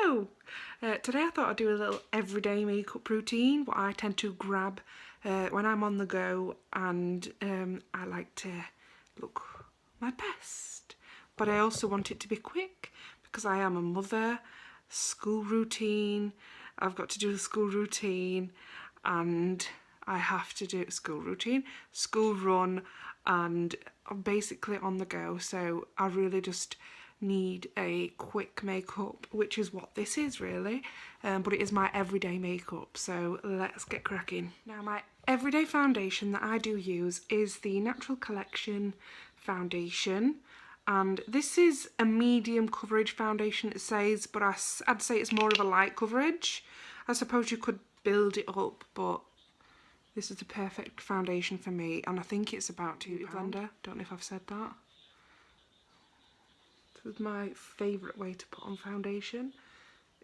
Hello! Today I thought I'd do a little everyday makeup routine, what I tend to grab when I'm on the go, and I like to look my best. But I also want it to be quick because I am a mother, school routine, I've got to do the school routine, and I have to do school routine, school run, and I'm basically on the go, so I really just need a quick makeup, which is what this is really, but it is my everyday makeup, so let's get cracking. Now my everyday foundation that I do use is the Natural Collection foundation, and this is a medium coverage foundation it says, but I'd say it's more of a light coverage. I suppose you could build it up, but this is the perfect foundation for me, and I think it's about £2. Blender, don't know if I've said that. This is my favourite way to put on foundation,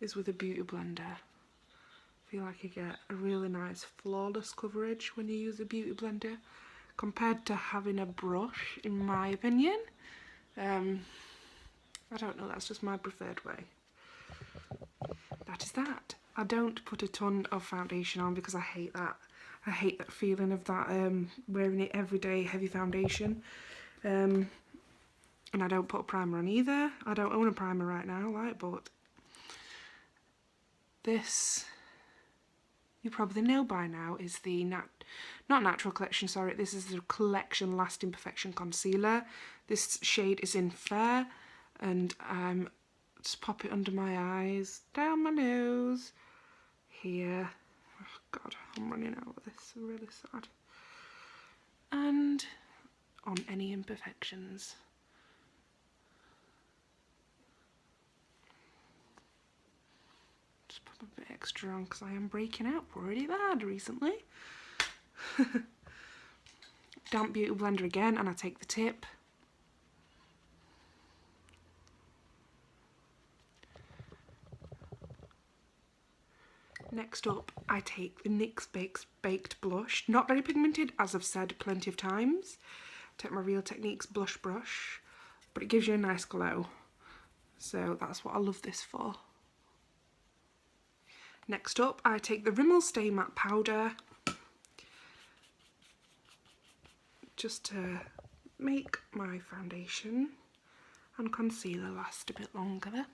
is with a beauty blender. I feel like you get a really nice flawless coverage when you use a beauty blender compared to having a brush, in my opinion. I don't know, that's just my preferred way. That is that. I don't put a ton of foundation on because I hate that. I hate that feeling of that wearing it every day, heavy foundation. And I don't put a primer on either. I don't own a primer right now, like, but this, you probably know by now, is the not Natural Collection, sorry, this is the Collection Lasting Perfection Concealer. This shade is in Fair, and just pop it under my eyes, down my nose, here. Oh God, I'm running out of this, I'm really sad. And on any imperfections. Just put a bit extra on because I am breaking out pretty bad recently. Damp beauty blender again, and I take the tip. Next up, I take the NYX Baked Blush. Not very pigmented, as I've said plenty of times. Take my Real Techniques blush brush, but it gives you a nice glow. So that's what I love this for. Next up, I take the Rimmel Stay Matte Powder, just to make my foundation and concealer last a bit longer.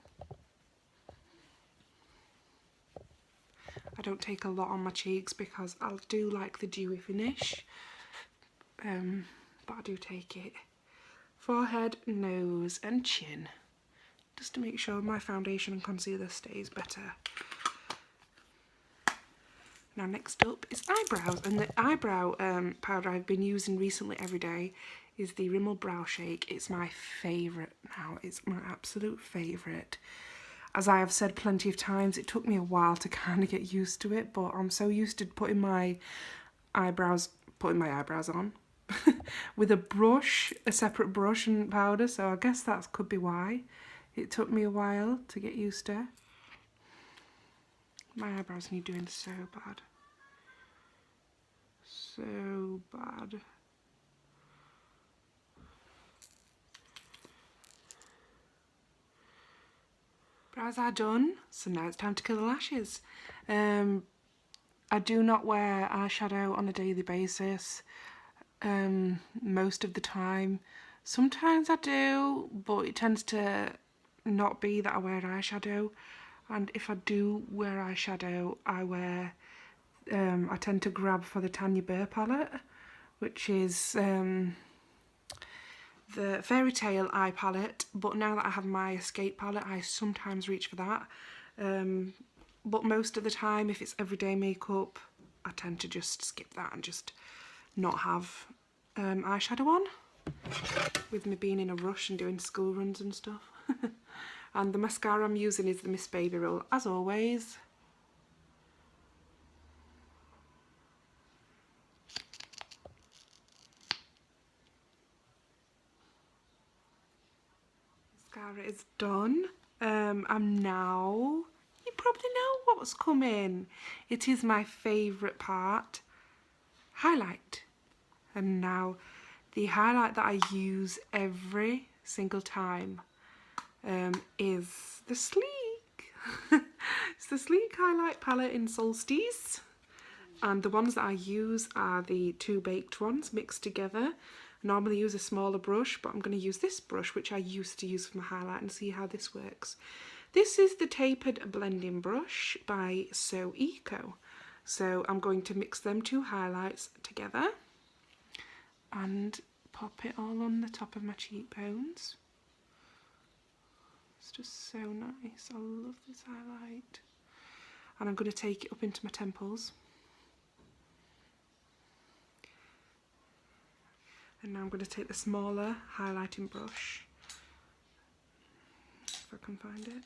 I don't take a lot on my cheeks because I do like the dewy finish, but I do take it forehead, nose and chin, just to make sure my foundation and concealer stays better. Now next up is eyebrows, and the eyebrow powder I've been using recently every day is the Rimmel Brow Shake. It's my favourite now, it's my absolute favourite. As I have said plenty of times, it took me a while to kind of get used to it, but I'm so used to putting my eyebrows on with a brush, a separate brush and powder, so I guess that could be why it took me a while to get used to. My eyebrows need doing so bad. So bad. Brows are done, so now it's time to kill the lashes. I do not wear eyeshadow on a daily basis, most of the time. Sometimes I do, but it tends to not be that I wear eyeshadow. And if I do wear eyeshadow, I tend to grab for the Tanya Burr palette, which is the Fairy Tale eye palette, but now that I have my Escape palette, I sometimes reach for that. But most of the time, if it's everyday makeup, I tend to just skip that and just not have eyeshadow on, with me being in a rush and doing school runs and stuff. And the mascara I'm using is the Miss Baby Roll, as always. Mascara is done. I'm now, you probably know what's coming. It is my favourite part, highlight. And now the highlight that I use every single time is the Sleek It's the Sleek Highlight Palette in Solstice. And the ones that I use are the two baked ones mixed together. I normally use a smaller brush, but I'm going to use this brush, which I used to use for my highlight, and see how this works. This is the tapered blending brush by So Eco. So I'm going to mix them two highlights together and pop it all on the top of my cheekbones. It's just so nice. I love this highlight. And I'm going to take it up into my temples. And now I'm going to take the smaller highlighting brush, if I can find it.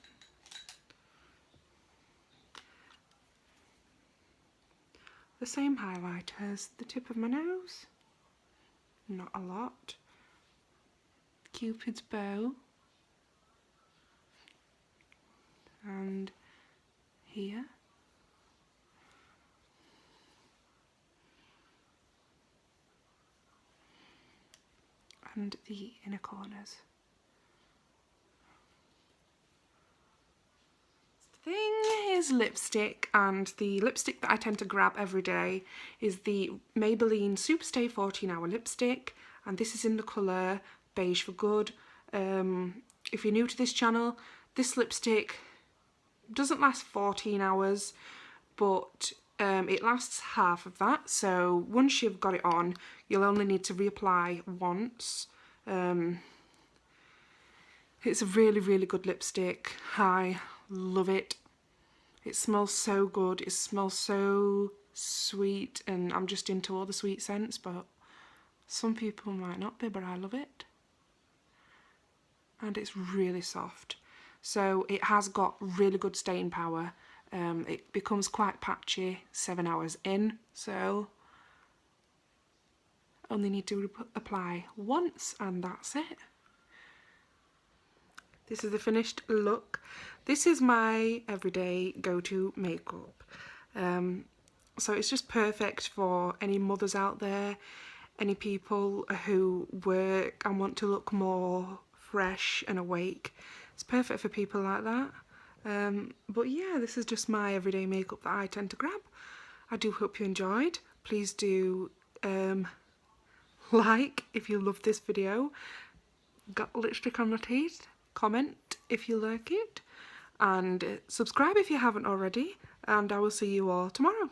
The same highlight as the tip of my nose. Not a lot. Cupid's bow. And here. And the inner corners. The thing is lipstick, and the lipstick that I tend to grab every day is the Maybelline Superstay 14-Hour Lipstick, and this is in the colour Beige for Good. If you're new to this channel, this lipstick doesn't last 14 hours, but it lasts half of that, so once you've got it on, you'll only need to reapply once. It's a really, really good lipstick. I love it. It smells so good. It smells so sweet, and I'm just into all the sweet scents, but some people might not be, but I love it. And it's really soft. So it has got really good staying power. It becomes quite patchy 7 hours in, so only need to apply once and that's it. This is the finished look. This is my everyday go-to makeup. So it's just perfect for any mothers out there, any people who work and want to look more fresh and awake. It's perfect for people like that. But yeah, this is just my everyday makeup that I tend to grab. I do hope you enjoyed. Please do like if you love this video. Got lipstick on my teeth. Comment if you like it. And subscribe if you haven't already. And I will see you all tomorrow.